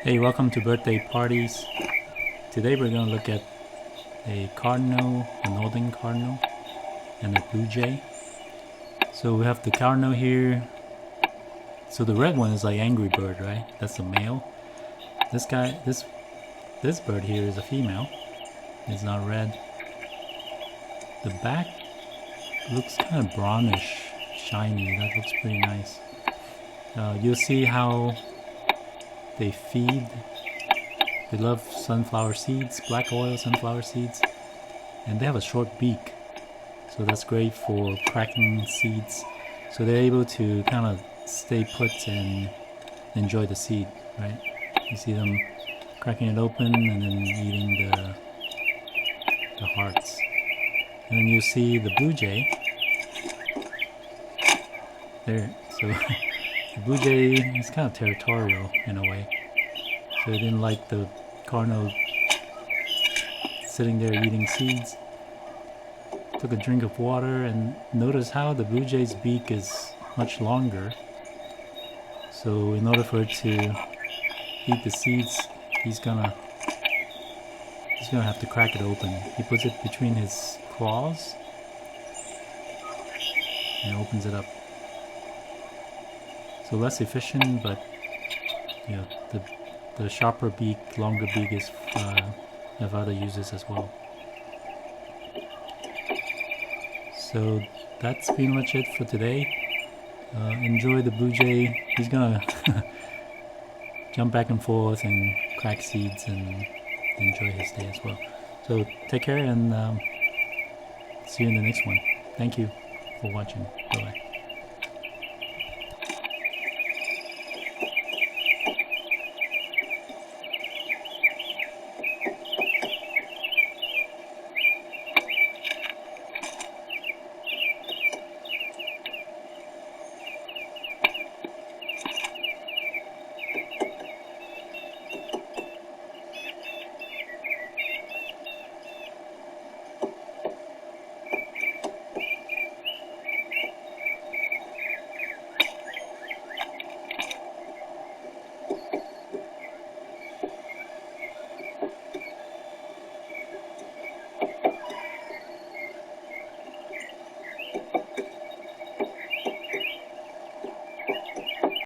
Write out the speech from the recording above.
Hey, welcome to Birthday Parties. Today we're going to look at a cardinal, a Northern Cardinal, and a blue jay. So we have the cardinal here. So the red one is like Angry Bird, right? That's the male. This bird here is a female. It's not red. The back looks kind of brownish, shiny. That looks pretty nice. You'll see how they feed. They love sunflower seeds, black oil sunflower seeds, and they have a short beak, so that's great for cracking seeds. So they're able to kind of stay put and enjoy the seed, right? You see them cracking it open and then eating the hearts. And then you see the blue jay there. So the blue jay is kind of territorial in a way. So they didn't like the cardinal sitting there eating seeds. Took a drink of water and notice how the blue jay's beak is much longer. So in order for it to eat the seeds, he's gonna have to crack it open. He puts it between his claws and opens it up. So less efficient, but you know, the sharper beak, longer beak is have other uses as well. So that's pretty much it for today. Enjoy the blue jay. He's gonna jump back and forth and crack seeds and enjoy his day as well. So take care and see you in the next one. Thank you for watching. Bye bye.